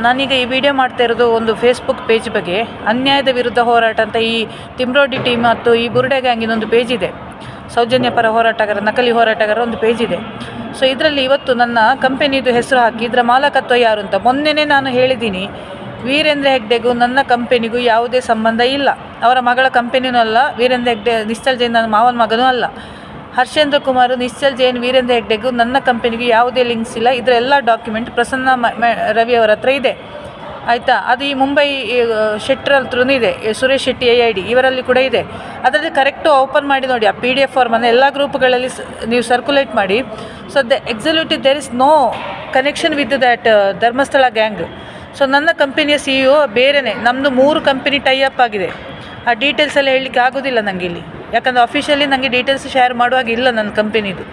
ನಾನೀಗ ಈ ವಿಡಿಯೋ ಮಾಡ್ತಾ ಇರೋದು ಒಂದು ಫೇಸ್ಬುಕ್ ಪೇಜ್ ಬಗ್ಗೆ. ಅನ್ಯಾಯದ ವಿರುದ್ಧ ಹೋರಾಟ ಅಂತ ಈ ತಿಮ್ರೋಡಿ ಟೀಮ್ ಮತ್ತು ಈ ಬುರುಡೆ ಗ್ಯಾಂಗಿನ ಒಂದು ಪೇಜ್ ಇದೆ. ಸೌಜನ್ಯ ಪರ ಹೋರಾಟಗಾರ, ನಕಲಿ ಹೋರಾಟಗಾರ ಒಂದು ಪೇಜ್ ಇದೆ. ಸೊ ಇದರಲ್ಲಿ ಇವತ್ತು ನನ್ನ ಕಂಪೆನಿದು ಹೆಸರು ಹಾಕಿ ಇದರ ಮಾಲಕತ್ವ ಯಾರು ಅಂತ ಮೊನ್ನೆನೇ ನಾನು ಹೇಳಿದ್ದೀನಿ. ವೀರೇಂದ್ರ ಹೆಗ್ಡೆಗೂ ನನ್ನ ಕಂಪೆನಿಗೂ ಯಾವುದೇ ಸಂಬಂಧ ಇಲ್ಲ. ಅವರ ಮಗಳ ಕಂಪೆನಿನೂ ಅಲ್ಲ. ವೀರೇಂದ್ರ ಹೆಗ್ಡೆ ನಿಶ್ಚಲ್ ಜೈನ್ ನನ್ನ ಮಾವನ ಮಗನೂ ಅಲ್ಲ. ಹರ್ಷೇಂದ್ರ ಕುಮಾರ್, ನಿಶ್ಚಲ್ ಜೈನ್, ವೀರೇಂದ್ರ ಹೆಗ್ಡೆಗೂ ನನ್ನ ಕಂಪೆನಿಗೂ ಯಾವುದೇ ಲಿಂಕ್ಸ್ ಇಲ್ಲ. ಇದರ ಎಲ್ಲ ಡಾಕ್ಯುಮೆಂಟ್ ಪ್ರಸನ್ನ ರವಿ ಅವರ ಹತ್ರ ಇದೆ, ಆಯಿತಾ. ಅದು ಈ ಮುಂಬೈ ಶೆಟ್ಟರ್ ಹತ್ರನೂ ಇದೆ, ಸುರೇಶ್ ಶೆಟ್ಟಿ AID ಇವರಲ್ಲಿ ಕೂಡ ಇದೆ. ಅದರಲ್ಲಿ ಕರೆಕ್ಟು ಓಪನ್ ಮಾಡಿ ನೋಡಿ, ಆ PDF ಫಾರ್ಮನ್ನು ಎಲ್ಲ ಗ್ರೂಪ್ಗಳಲ್ಲಿ ನೀವು ಸರ್ಕ್ಯುಲೇಟ್ ಮಾಡಿ. So executive there is no connection with that Dharmasthala gang. So ನನ್ನ ಕಂಪನಿಯ CEO ಬೇರೆಯೇ. ನಮ್ಮದು 3 ಕಂಪನಿ ಟೈಅಪ್ ಆಗಿದೆ. ಆ ಡೀಟೇಲ್ಸ್ ಎಲ್ಲ ಹೇಳಲಿಕ್ಕೆ ಆಗೋದಿಲ್ಲ ನನಗೆ ಇಲ್ಲಿ, ಯಾಕಂದರೆ ಅಫಿಷಿಯಲಿ ನನಗೆ ಡೀಟೇಲ್ಸ್ ಶೇರ್ ಮಾಡುವಾಗಿಲ್ಲ ನನ್ನ ಕಂಪನಿದು.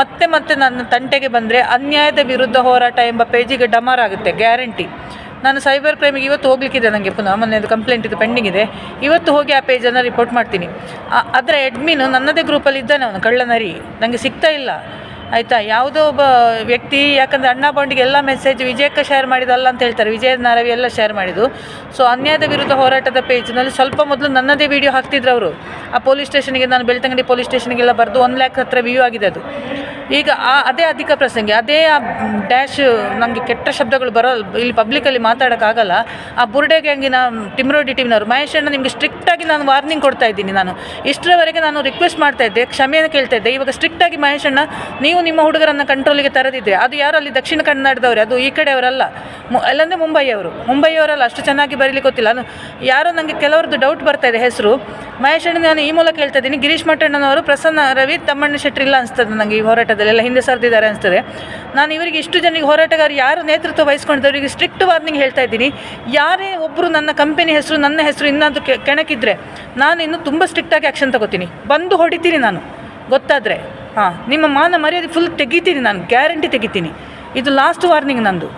ಮತ್ತೆ ನನ್ನ ತಂಟೆಗೆ ಬಂದರೆ ಅನ್ಯಾಯದ ವಿರುದ್ಧ ಹೋರಾಟ ಎಂಬ ಪೇಜಿಗೆ ಡಮಾರ್ ಆಗುತ್ತೆ, ಗ್ಯಾರಂಟಿ. ನಾನು ಸೈಬರ್ ಕ್ರೈಮಿಗೆ ಇವತ್ತು ಹೋಗ್ಲಿಕ್ಕಿದೆ, ನನಗೆ ಪುನಃ ಮೊನ್ನೆದು ಕಂಪ್ಲೇಂಟ್ ಇದು ಪೆಂಡಿಂಗ್ ಇದೆ. ಇವತ್ತು ಹೋಗಿ ಆ ಪೇಜನ್ನು ರಿಪೋರ್ಟ್ ಮಾಡ್ತೀನಿ. ಅದರ ಅಡ್ಮಿನು ನನ್ನದೇ ಗ್ರೂಪಲ್ಲಿ ಇದ್ದಾನೆ, ಅವನು ಕಳ್ಳನರಿ, ನನಗೆ ಸಿಗ್ತಾ ಇಲ್ಲ, ಆಯಿತಾ. ಯಾವುದೋ ಒಬ್ಬ ವ್ಯಕ್ತಿ, ಯಾಕಂದರೆ ಅಣ್ಣಾ ಬಾಂಡಿಗೆ ಎಲ್ಲ ಮೆಸೇಜ್ ವಿಜಯಕ್ಕೆ ಶೇರ್ ಮಾಡಿದಲ್ಲ ಅಂತ ಹೇಳ್ತಾರೆ, ವಿಜಯ ನಾರವಿ ಎಲ್ಲ ಶೇರ್ ಮಾಡಿದ್ದು. ಸೊ ಅನ್ಯಾಯದ ವಿರುದ್ಧ ಹೋರಾಟದ ಪೇಜ್ನಲ್ಲಿ ಸ್ವಲ್ಪ ಮೊದಲು ನನ್ನದೇ ವೀಡಿಯೋ ಹಾಕ್ತಿದ್ರು ಅವರು. ಆ ಪೊಲೀಸ್ ಸ್ಟೇಷನ್ಗೆ, ನಾನು ಬೆಳ್ತಂಗಡಿ ಪೊಲೀಸ್ ಸ್ಟೇಷನ್ಗೆಲ್ಲ ಬರೆದು 1 lakh ಹತ್ರ ವ್ಯೂ ಆಗಿದೆ ಅದು. ಈಗ ಅದೇ ಅಧಿಕ ಪ್ರಸಂಗಿ, ಅದೇ ಆ ಡ್ಯಾಶ್, ನನಗೆ ಕೆಟ್ಟ ಶಬ್ದಗಳು ಬರೋಲ್ಲ, ಇಲ್ಲಿ ಪಬ್ಲಿಕಲ್ಲಿ ಮಾತಾಡೋಕ್ಕಾಗಲ್ಲ. ಆ ಬುರುಡೆ ಗ್ಯಾಂಗಿನ ತಿಮ್ರೋಡಿ ಟೀಮ್ನವರು, ಮಹೇಶ್ ಅಣ್ಣ ನಿಮಗೆ ಸ್ಟ್ರಿಕ್ಟಾಗಿ ನಾನು ವಾರ್ನಿಂಗ್ ಕೊಡ್ತಾ ಇದ್ದೀನಿ. ನಾನು ಇಷ್ಟರವರೆಗೆ ನಾನು ರಿಕ್ವೆಸ್ಟ್ ಮಾಡ್ತಾ ಇದ್ದೆ, ಕ್ಷಮೆಯನ್ನು ಕೇಳ್ತಾ ಇದ್ದೆ. ಇವಾಗ ಸ್ಟ್ರಿಕ್ಟಾಗಿ ಮಹೇಶ್ ಅಣ್ಣ, ನೀವು ನಿಮ್ಮ ಹುಡುಗರನ್ನು ಕಂಟ್ರೋಲಿಗೆ ತರದಿದ್ದರೆ, ಅದು ಯಾರು ಅಲ್ಲಿ ದಕ್ಷಿಣ ಕನ್ನಡದವ್ರೆ, ಅದು ಈ ಕಡೆಯವರಲ್ಲ, ಅಲ್ಲಂದರೆ ಮುಂಬೈಯವರಲ್ಲ. ಅಷ್ಟು ಚೆನ್ನಾಗಿ ಬರೀಲಿಕ್ಕೆ ಗೊತ್ತಿಲ್ಲ. ಯಾರೋ ನನಗೆ ಕೆಲವ್ರದ್ದು ಡೌಟ್ ಬರ್ತಾ ಇದೆ ಹೆಸರು. ಮಹೇಶ್ ಅಣ್ಣ ನಾನು ಈ ಮೂಲಕ ಹೇಳ್ತಾ ಇದ್ದೀನಿ, ಗಿರೀಶ್ ಮಠಣ್ಣನವರು, ಪ್ರಸನ್ನ ರವಿ, ತಮ್ಮಣ್ಣ ಶೆಟ್ಟಿ ಇಲ್ಲ ಅನಿಸ್ತದೆ ನನಗೆ ಈ ಹೋರಾಟದಲ್ಲೆಲ್ಲ ಹಿಂದೆ ಸರಿದಿದ್ದಾರೆ ಅನಿಸ್ತದೆ. ನಾನು ಇವರಿಗೆ ಇಷ್ಟು ಜನರಿಗೆ ಹೋರಾಟಗಾರರು ಯಾರು ನೇತೃತ್ವ ವಹಿಸ್ಕೊಂಡಿದ್ದವರಿಗೆ ಸ್ಟ್ರಿಕ್ಟ್ ವಾರ್ನಿಂಗ್ ಹೇಳ್ತಾ ಇದ್ದೀನಿ. ಯಾರೇ ಒಬ್ಬರು ನನ್ನ ಕಂಪನಿ ಹೆಸರು, ನನ್ನ ಹೆಸರು ಇನ್ನಾದರೂ ಕೆಣಕಿದ್ರೆ ನಾನು ಇನ್ನು ತುಂಬ ಸ್ಟ್ರಿಕ್ಟಾಗಿ ಆ್ಯಕ್ಷನ್ ತಗೋತೀನಿ, ಬಂದು ಹೊಡಿತೀನಿ ನಾನು, ಗೊತ್ತಾದರೆ. ನಿಮ್ಮ ಮಾನ ಮರ್ಯಾದೆ ಫುಲ್ ತೆಗಿತೀನಿ ನಾನು, ಗ್ಯಾರಂಟಿ ತೆಗಿತೀನಿ. ಇದು ಲಾಸ್ಟ್ ವಾರ್ನಿಂಗ್ ನಂದು.